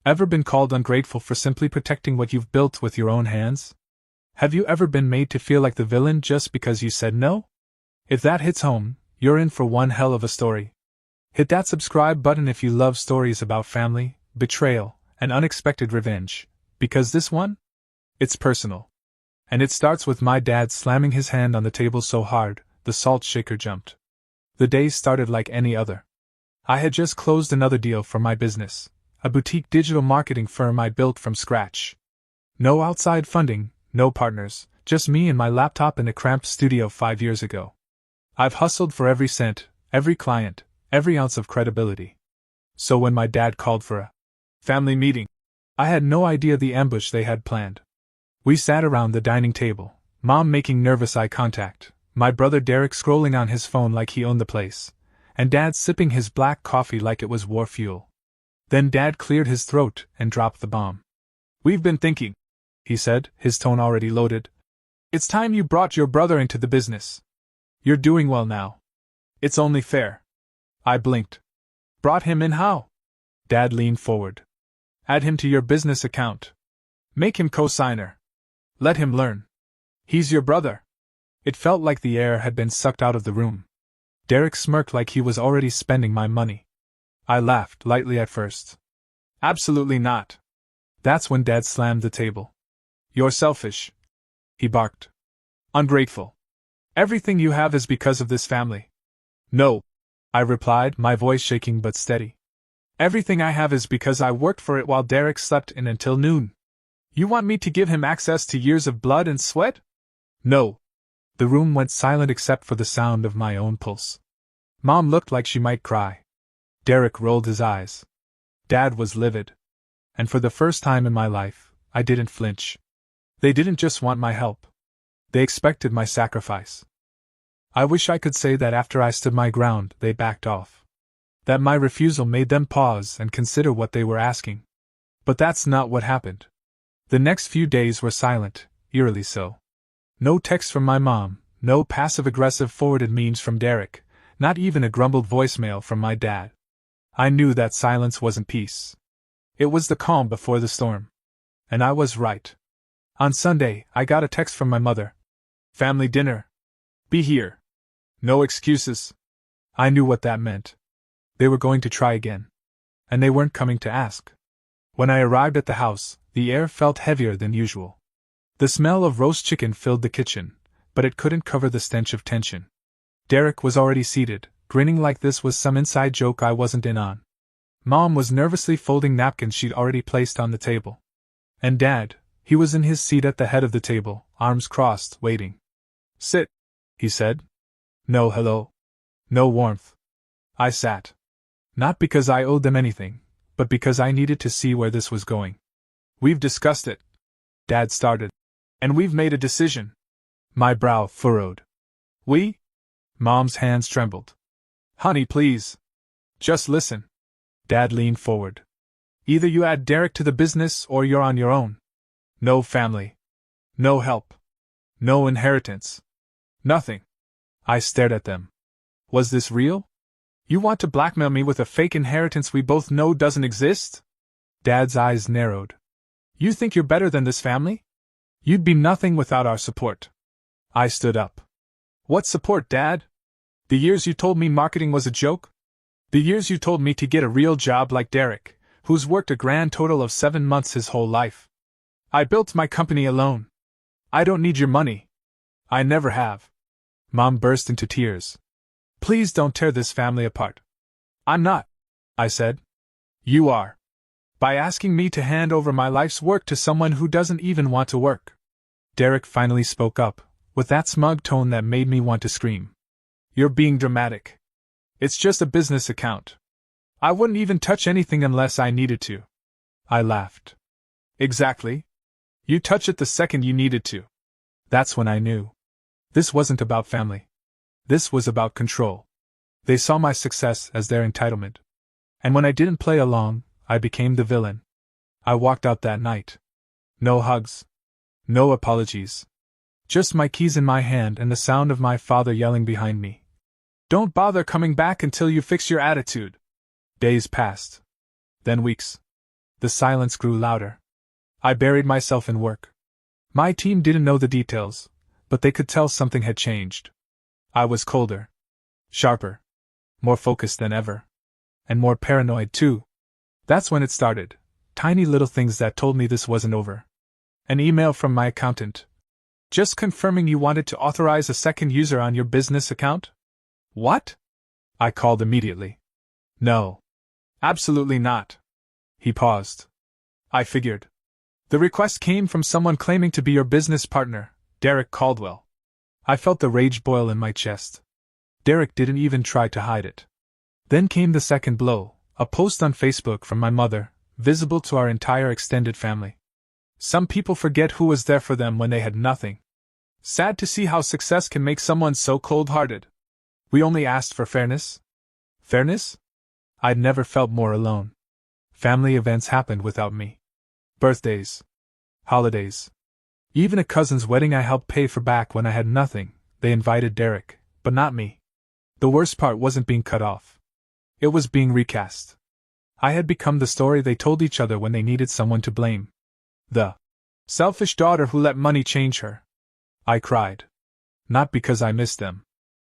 Ever been called ungrateful for simply protecting what you've built with your own hands? Have you ever been made to feel like the villain just because you said no? If that hits home, you're in for one hell of a story. Hit that subscribe button if you love stories about family, betrayal, and unexpected revenge, because this one? It's personal. And it starts with my dad slamming his hand on the table so hard, the salt shaker jumped. The day started like any other. I had just closed another deal for my business, a boutique digital marketing firm I built from scratch. No outside funding, no partners, just me and my laptop in a cramped studio 5 years ago. I've hustled for every cent, every client, every ounce of credibility. So when my dad called for a family meeting, I had no idea the ambush they had planned. We sat around the dining table, Mom making nervous eye contact, my brother Derek scrolling on his phone like he owned the place, and Dad sipping his black coffee like it was war fuel. Then Dad cleared his throat and dropped the bomb. "We've been thinking," he said, his tone already loaded. "It's time you brought your brother into the business. You're doing well now. It's only fair." I blinked. "Brought him in how?" Dad leaned forward. "Add him to your business account. Make him co-signer. Let him learn. He's your brother." It felt like the air had been sucked out of the room. Derek smirked like he was already spending my money. I laughed lightly at first. "Absolutely not." That's when Dad slammed the table. "You're selfish," he barked. "Ungrateful. Everything you have is because of this family." "No," I replied, my voice shaking but steady. "Everything I have is because I worked for it while Derek slept in until noon. You want me to give him access to years of blood and sweat?" "No." The room went silent except for the sound of my own pulse. Mom looked like she might cry. Derek rolled his eyes. Dad was livid. And for the first time in my life, I didn't flinch. They didn't just want my help. They expected my sacrifice. I wish I could say that after I stood my ground, they backed off. That my refusal made them pause and consider what they were asking. But that's not what happened. The next few days were silent, eerily so. No text from my mom, no passive-aggressive forwarded memes from Derek, not even a grumbled voicemail from my dad. I knew that silence wasn't peace. It was the calm before the storm. And I was right. On Sunday, I got a text from my mother. "Family dinner. Be here. No excuses." I knew what that meant. They were going to try again. And they weren't coming to ask. When I arrived at the house, the air felt heavier than usual. The smell of roast chicken filled the kitchen, but it couldn't cover the stench of tension. Derek was already seated, grinning like this was some inside joke I wasn't in on. Mom was nervously folding napkins she'd already placed on the table. And Dad, he was in his seat at the head of the table, arms crossed, waiting. "Sit," he said. No hello. No warmth. I sat. Not because I owed them anything, but because I needed to see where this was going. "We've discussed it," Dad started. "And we've made a decision." My brow furrowed. "We?" Mom's hands trembled. "Honey, please. Just listen." Dad leaned forward. "Either you add Derek to the business or you're on your own. No family. No help. No inheritance. Nothing." I stared at them. Was this real? "You want to blackmail me with a fake inheritance we both know doesn't exist?" Dad's eyes narrowed. "You think you're better than this family? You'd be nothing without our support." I stood up. "What support, Dad? The years you told me marketing was a joke? The years you told me to get a real job like Derek, who's worked a grand total of 7 months his whole life? I built my company alone. I don't need your money. I never have." Mom burst into tears. "Please don't tear this family apart." "I'm not," I said. "You are. By asking me to hand over my life's work to someone who doesn't even want to work." Derek finally spoke up, with that smug tone that made me want to scream. "You're being dramatic. It's just a business account. I wouldn't even touch anything unless I needed to." I laughed. "Exactly. You touch it the second you needed to." That's when I knew. This wasn't about family. This was about control. They saw my success as their entitlement. And when I didn't play along, I became the villain. I walked out that night. No hugs. No apologies. Just my keys in my hand and the sound of my father yelling behind me. "Don't bother coming back until you fix your attitude." Days passed. Then weeks. The silence grew louder. I buried myself in work. My team didn't know the details, but they could tell something had changed. I was colder, sharper, more focused than ever. And more paranoid, too. That's when it started. Tiny little things that told me this wasn't over. An email from my accountant. Just confirming you wanted to authorize a second user on your business account? What? I called immediately. No. Absolutely not. He paused. I figured. The request came from someone claiming to be your business partner, Derek Caldwell. I felt the rage boil in my chest. Derek didn't even try to hide it. Then came the second blow, a post on Facebook from my mother, visible to our entire extended family. Some people forget who was there for them when they had nothing. Sad to see how success can make someone so cold-hearted. We only asked for fairness. Fairness? I'd never felt more alone. Family events happened without me. Birthdays. Holidays. Even a cousin's wedding I helped pay for back when I had nothing. They invited Derek, but not me. The worst part wasn't being cut off. It was being recast. I had become the story they told each other when they needed someone to blame. The selfish daughter who let money change her. I cried. Not because I missed them,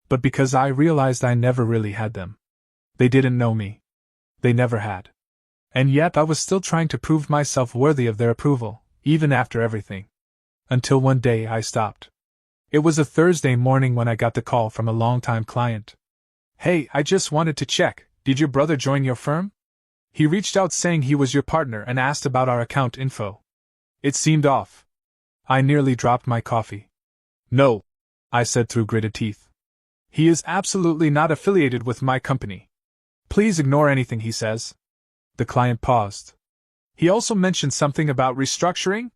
but because I realized I never really had them. They didn't know me. They never had. And yet I was still trying to prove myself worthy of their approval, even after everything. Until one day I stopped. It was a Thursday morning when I got the call from a longtime client. Hey, I just wanted to check. Did your brother join your firm? He reached out saying he was your partner and asked about our account info. It seemed off. I nearly dropped my coffee. No, I said through gritted teeth. He is absolutely not affiliated with my company. Please ignore anything he says. The client paused. He also mentioned something about restructuring?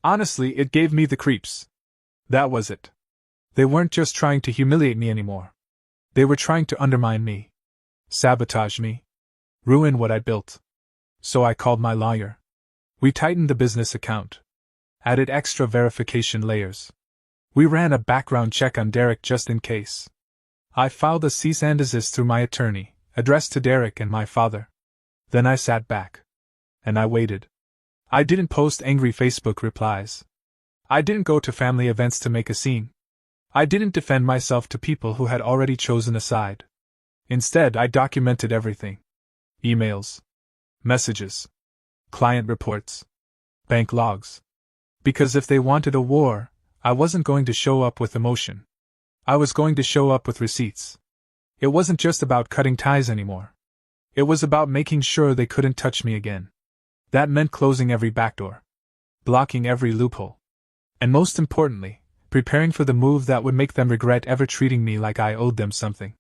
Honestly, it gave me the creeps. That was it. They weren't just trying to humiliate me anymore. They were trying to undermine me. Sabotage me. Ruin what I built. So I called my lawyer. We tightened the business account. Added extra verification layers. We ran a background check on Derek just in case. I filed a cease and desist through my attorney, addressed to Derek and my father. Then I sat back. And I waited. I didn't post angry Facebook replies. I didn't go to family events to make a scene. I didn't defend myself to people who had already chosen a side. Instead, I documented everything. Emails. Messages. Client reports. Bank logs. Because if they wanted a war, I wasn't going to show up with emotion. I was going to show up with receipts. It wasn't just about cutting ties anymore. It was about making sure they couldn't touch me again. That meant closing every backdoor. Blocking every loophole. And most importantly, preparing for the move that would make them regret ever treating me like I owed them something.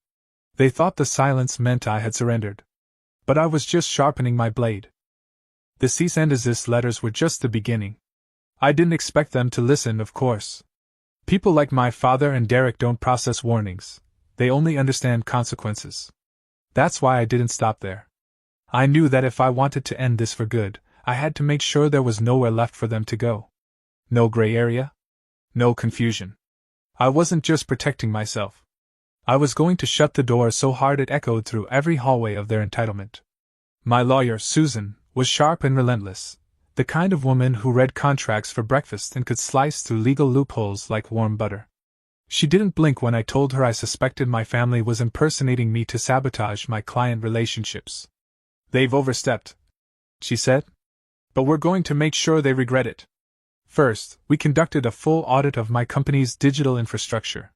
They thought the silence meant I had surrendered. But I was just sharpening my blade. The cease and desist letters were just the beginning. I didn't expect them to listen, of course. People like my father and Derek don't process warnings. They only understand consequences. That's why I didn't stop there. I knew that if I wanted to end this for good, I had to make sure there was nowhere left for them to go. No gray area. No confusion. I wasn't just protecting myself. I was going to shut the door so hard it echoed through every hallway of their entitlement. My lawyer, Susan, was sharp and relentless, the kind of woman who read contracts for breakfast and could slice through legal loopholes like warm butter. She didn't blink when I told her I suspected my family was impersonating me to sabotage my client relationships. They've overstepped, she said. But we're going to make sure they regret it. First, we conducted a full audit of my company's digital infrastructure.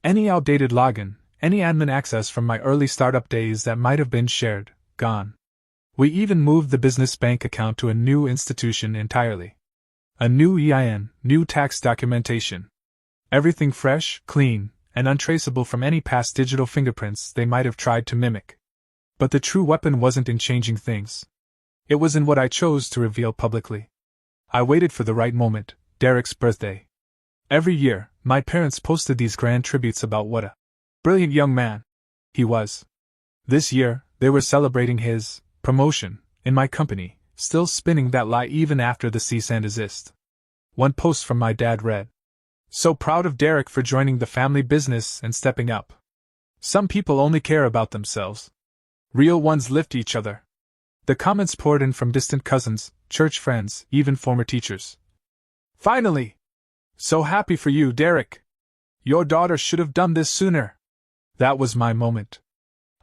Any outdated login, any admin access from my early startup days that might have been shared, gone. We even moved the business bank account to a new institution entirely. A new EIN, new tax documentation. Everything fresh, clean, and untraceable from any past digital fingerprints they might have tried to mimic. But the true weapon wasn't in changing things. It was in what I chose to reveal publicly. I waited for the right moment, Derek's birthday. Every year, my parents posted these grand tributes about what a brilliant young man he was. This year, they were celebrating his promotion in my company, still spinning that lie even after the cease and desist. One post from my dad read, "So proud of Derek for joining the family business and stepping up. Some people only care about themselves. Real ones lift each other." The comments poured in from distant cousins, church friends, even former teachers. Finally! So happy for you, Derek! Your daughter should have done this sooner. That was my moment.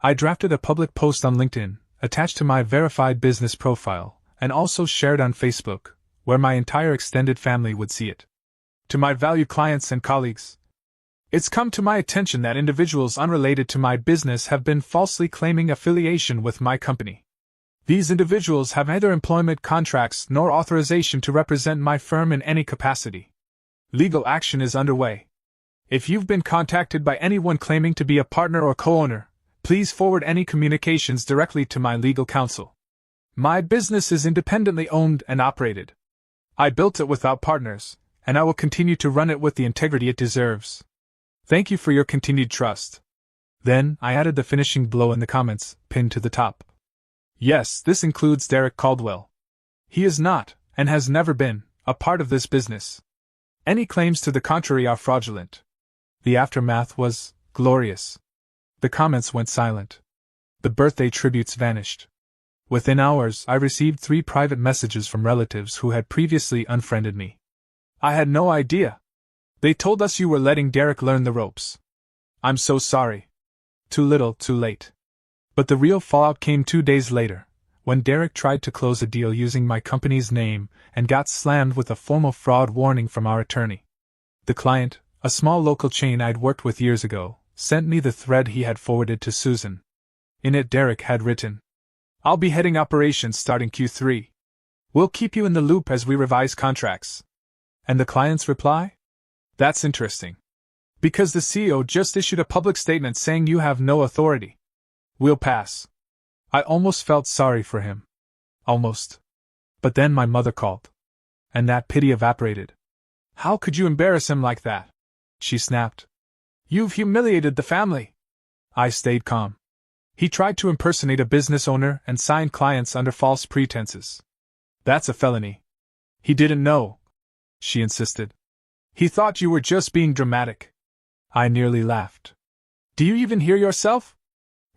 I drafted a public post on LinkedIn, attached to my verified business profile, and also shared on Facebook, where my entire extended family would see it. To my valued clients and colleagues, it's come to my attention that individuals unrelated to my business have been falsely claiming affiliation with my company. These individuals have neither employment contracts nor authorization to represent my firm in any capacity. Legal action is underway. If you've been contacted by anyone claiming to be a partner or co-owner, please forward any communications directly to my legal counsel. My business is independently owned and operated. I built it without partners, and I will continue to run it with the integrity it deserves. Thank you for your continued trust. Then, I added the finishing blow in the comments, pinned to the top. Yes, this includes Derek Caldwell. He is not, and has never been, a part of this business. Any claims to the contrary are fraudulent. The aftermath was glorious. The comments went silent. The birthday tributes vanished. Within hours, I received 3 private messages from relatives who had previously unfriended me. I had no idea. They told us you were letting Derek learn the ropes. I'm so sorry. Too little, too late. But the real fallout came 2 days later, when Derek tried to close a deal using my company's name and got slammed with a formal fraud warning from our attorney. The client, a small local chain I'd worked with years ago, sent me the thread he had forwarded to Susan. In it, Derek had written, "I'll be heading operations starting Q3. We'll keep you in the loop as we revise contracts." And the client's reply? That's interesting. Because the CEO just issued a public statement saying you have no authority. We'll pass. I almost felt sorry for him. Almost. But then my mother called. And that pity evaporated. How could you embarrass him like that? She snapped. You've humiliated the family. I stayed calm. He tried to impersonate a business owner and sign clients under false pretenses. That's a felony. He didn't know, she insisted. He thought you were just being dramatic. I nearly laughed. Do you even hear yourself?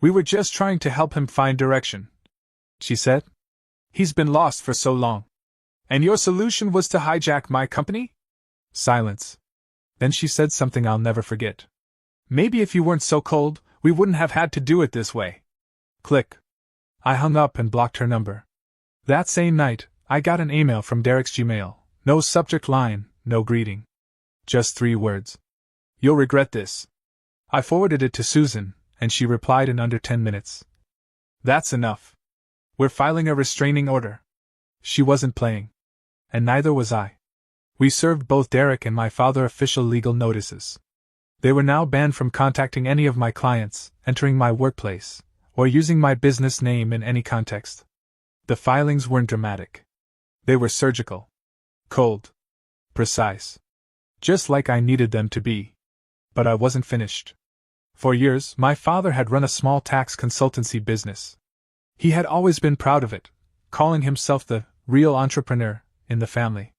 We were just trying to help him find direction, she said. He's been lost for so long. And your solution was to hijack my company? Silence. Then she said something I'll never forget. Maybe if you weren't so cold, we wouldn't have had to do it this way. Click. I hung up and blocked her number. That same night, I got an email from Derek's Gmail. No subject line, no greeting. Just 3 words. You'll regret this. I forwarded it to Susan, and she replied in under 10 minutes. That's enough. We're filing a restraining order. She wasn't playing. And neither was I. We served both Derek and my father official legal notices. They were now banned from contacting any of my clients, entering my workplace, or using my business name in any context. The filings weren't dramatic. They were surgical. Cold. Precise. Just like I needed them to be. But I wasn't finished. For years, my father had run a small tax consultancy business. He had always been proud of it, calling himself the real entrepreneur in the family.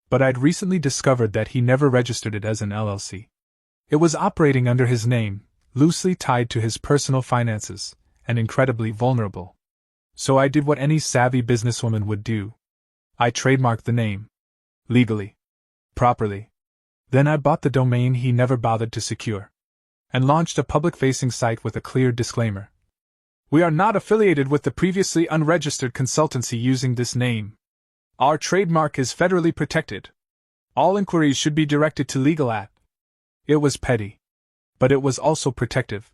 But I'd recently discovered that he never registered it as an LLC. It was operating under his name, loosely tied to his personal finances, and incredibly vulnerable. So I did what any savvy businesswoman would do. I trademarked the name. Legally. Properly. Then I bought the domain he never bothered to secure. And launched a public-facing site with a clear disclaimer. We are not affiliated with the previously unregistered consultancy using this name. Our trademark is federally protected. All inquiries should be directed to legal at. It was petty. But it was also protective.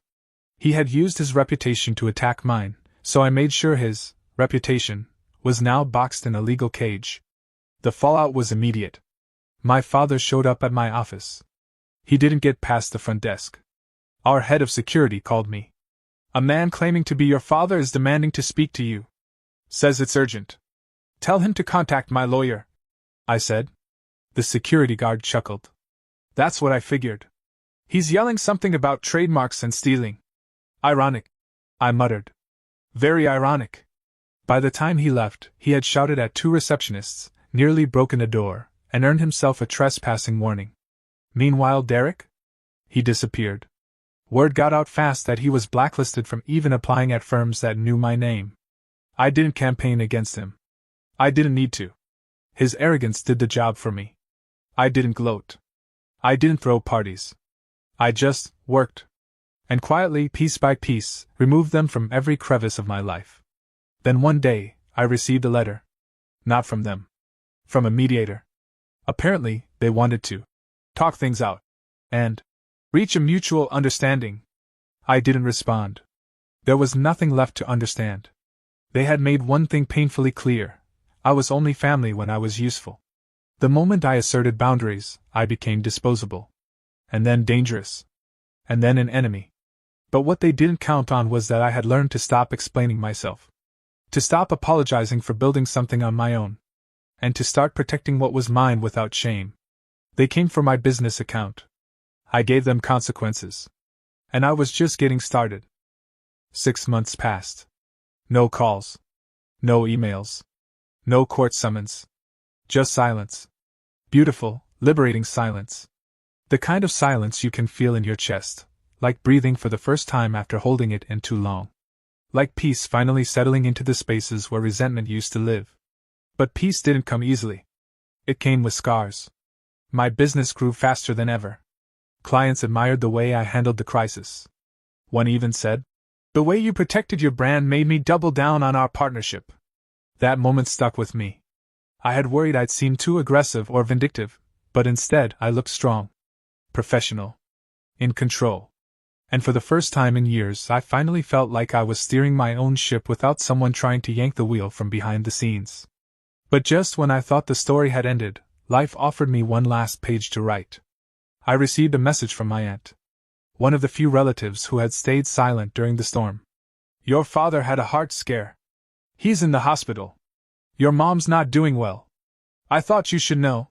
He had used his reputation to attack mine, so I made sure his reputation was now boxed in a legal cage. The fallout was immediate. My father showed up at my office. He didn't get past the front desk. Our head of security called me. A man claiming to be your father is demanding to speak to you. Says it's urgent. Tell him to contact my lawyer, I said. The security guard chuckled. That's what I figured. He's yelling something about trademarks and stealing. Ironic, I muttered. Very ironic. By the time he left, he had shouted at 2 receptionists, nearly broken a door, and earned himself a trespassing warning. Meanwhile, Derek? He disappeared. Word got out fast that he was blacklisted from even applying at firms that knew my name. I didn't campaign against him. I didn't need to. His arrogance did the job for me. I didn't gloat. I didn't throw parties. I just worked. And quietly, piece by piece, removed them from every crevice of my life. Then one day, I received a letter. Not from them. From a mediator. Apparently, they wanted to talk things out and reach a mutual understanding. I didn't respond. There was nothing left to understand. They had made one thing painfully clear. I was only family when I was useful. The moment I asserted boundaries, I became disposable. And then dangerous. And then an enemy. But what they didn't count on was that I had learned to stop explaining myself. To stop apologizing for building something on my own. And to start protecting what was mine without shame. They came for my business account. I gave them consequences. And I was just getting started. 6 months passed. No calls. No emails. No court summons. Just silence. Beautiful, liberating silence. The kind of silence you can feel in your chest, like breathing for the first time after holding it in too long. Like peace finally settling into the spaces where resentment used to live. But peace didn't come easily. It came with scars. My business grew faster than ever. Clients admired the way I handled the crisis. One even said, "The way you protected your brand made me double down on our partnership." That moment stuck with me. I had worried I'd seemed too aggressive or vindictive, but instead I looked strong. Professional. In control. And for the first time in years I finally felt like I was steering my own ship without someone trying to yank the wheel from behind the scenes. But just when I thought the story had ended, life offered me one last page to write. I received a message from my aunt. One of the few relatives who had stayed silent during the storm. "Your father had a heart scare. He's in the hospital. Your mom's not doing well. I thought you should know."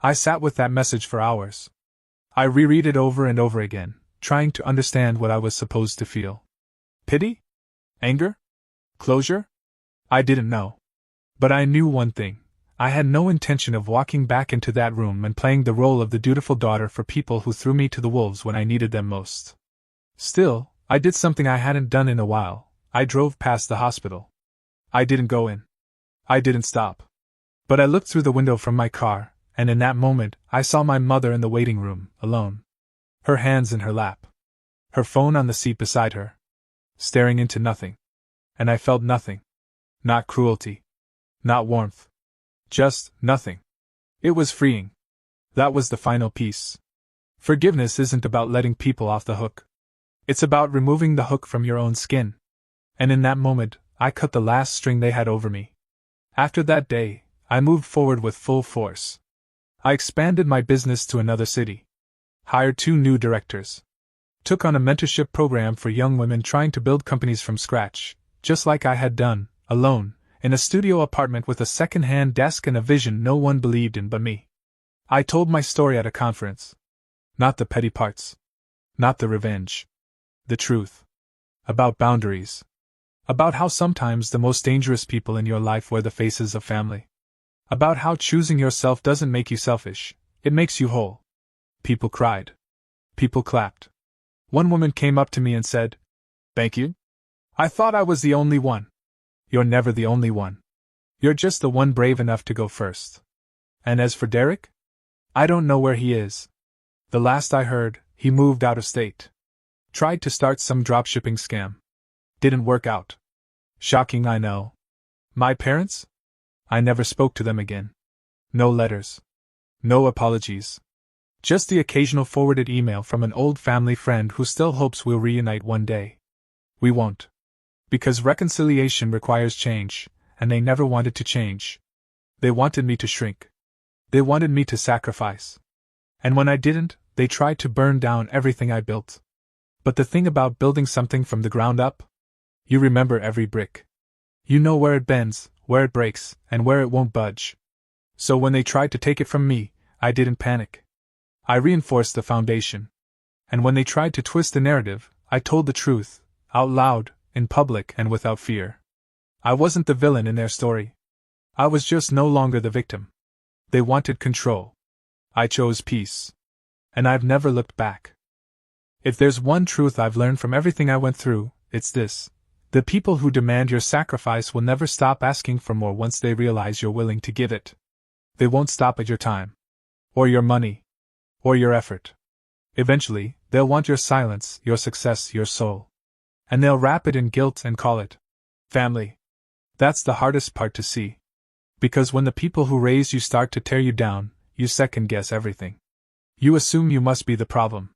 I sat with that message for hours. I reread it over and over again, trying to understand what I was supposed to feel. Pity? Anger? Closure? I didn't know. But I knew one thing. I had no intention of walking back into that room and playing the role of the dutiful daughter for people who threw me to the wolves when I needed them most. Still, I did something I hadn't done in a while. I drove past the hospital. I didn't go in. I didn't stop. But I looked through the window from my car, and in that moment, I saw my mother in the waiting room, alone. Her hands in her lap. Her phone on the seat beside her. Staring into nothing. And I felt nothing. Not cruelty. Not warmth. Just nothing. It was freeing. That was the final piece. Forgiveness isn't about letting people off the hook. It's about removing the hook from your own skin. And in that moment, I cut the last string they had over me. After that day, I moved forward with full force. I expanded my business to another city. Hired 2 new directors. Took on a mentorship program for young women trying to build companies from scratch, just like I had done, alone, in a studio apartment with a second-hand desk and a vision no one believed in but me. I told my story at a conference. Not the petty parts. Not the revenge. The truth. About boundaries. About how sometimes the most dangerous people in your life wear the faces of family. About how choosing yourself doesn't make you selfish, it makes you whole. People cried. People clapped. One woman came up to me and said, "Thank you. I thought I was the only one." You're never the only one. You're just the one brave enough to go first. And as for Derek? I don't know where he is. The last I heard, he moved out of state. Tried to start some dropshipping scam. Didn't work out. Shocking, I know. My parents? I never spoke to them again. No letters. No apologies. Just the occasional forwarded email from an old family friend who still hopes we'll reunite one day. We won't. Because reconciliation requires change, and they never wanted to change. They wanted me to shrink. They wanted me to sacrifice. And when I didn't, they tried to burn down everything I built. But the thing about building something from the ground up? You remember every brick. You know where it bends, where it breaks, and where it won't budge. So when they tried to take it from me, I didn't panic. I reinforced the foundation. And when they tried to twist the narrative, I told the truth, out loud, in public and without fear. I wasn't the villain in their story. I was just no longer the victim. They wanted control. I chose peace. And I've never looked back. If there's one truth I've learned from everything I went through, it's this. The people who demand your sacrifice will never stop asking for more once they realize you're willing to give it. They won't stop at your time, or your money, or your effort. Eventually, they'll want your silence, your success, your soul. And they'll wrap it in guilt and call it family. That's the hardest part to see. Because when the people who raised you start to tear you down, you second-guess everything. You assume you must be the problem.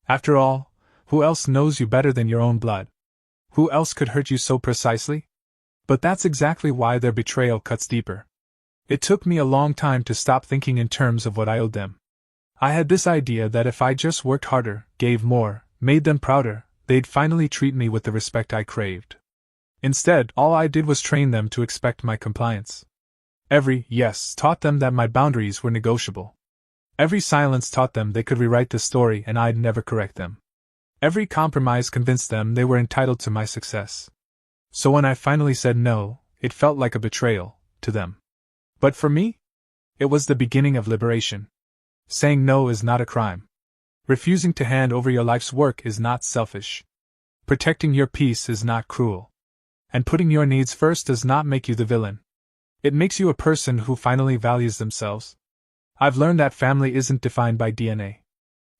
After all, who else knows you better than your own blood? Who else could hurt you so precisely? But that's exactly why their betrayal cuts deeper. It took me a long time to stop thinking in terms of what I owed them. I had this idea that if I just worked harder, gave more, made them prouder, they'd finally treat me with the respect I craved. Instead, all I did was train them to expect my compliance. Every yes taught them that my boundaries were negotiable. Every silence taught them they could rewrite the story and I'd never correct them. Every compromise convinced them they were entitled to my success. So when I finally said no, it felt like a betrayal to them. But for me, it was the beginning of liberation. Saying no is not a crime. Refusing to hand over your life's work is not selfish. Protecting your peace is not cruel. And putting your needs first does not make you the villain. It makes you a person who finally values themselves. I've learned that family isn't defined by DNA.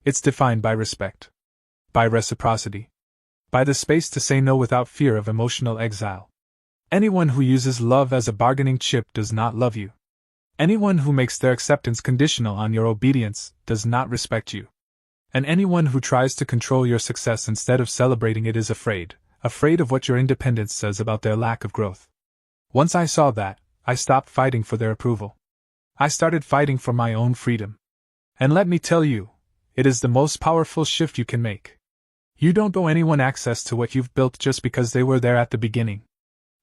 It's defined by respect. By reciprocity. By the space to say no without fear of emotional exile. Anyone who uses love as a bargaining chip does not love you. Anyone who makes their acceptance conditional on your obedience does not respect you. And anyone who tries to control your success instead of celebrating it is afraid of what your independence says about their lack of growth. Once I saw that, I stopped fighting for their approval. I started fighting for my own freedom. And let me tell you, it is the most powerful shift you can make. You don't owe anyone access to what you've built just because they were there at the beginning.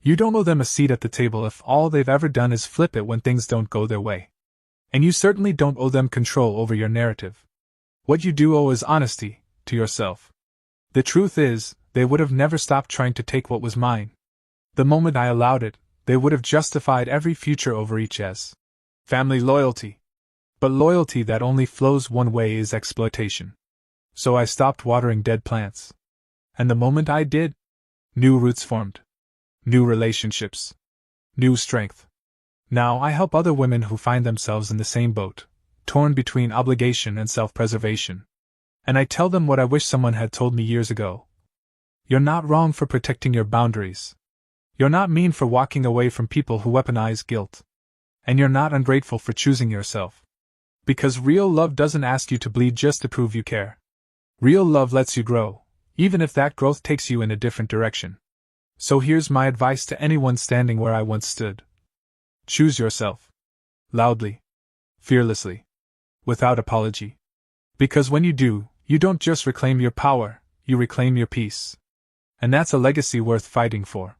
You don't owe them a seat at the table if all they've ever done is flip it when things don't go their way. And you certainly don't owe them control over your narrative. What you do owe is honesty to yourself. The truth is, they would have never stopped trying to take what was mine. The moment I allowed it, they would have justified every future overreach as family loyalty. But loyalty that only flows one way is exploitation. So I stopped watering dead plants. And the moment I did, new roots formed. New relationships. New strength. Now I help other women who find themselves in the same boat, torn between obligation and self-preservation. And I tell them what I wish someone had told me years ago. You're not wrong for protecting your boundaries. You're not mean for walking away from people who weaponize guilt. And you're not ungrateful for choosing yourself. Because real love doesn't ask you to bleed just to prove you care. Real love lets you grow, even if that growth takes you in a different direction. So here's my advice to anyone standing where I once stood. Choose yourself. Loudly. Fearlessly. Without apology. Because when you do, you don't just reclaim your power, you reclaim your peace. And that's a legacy worth fighting for.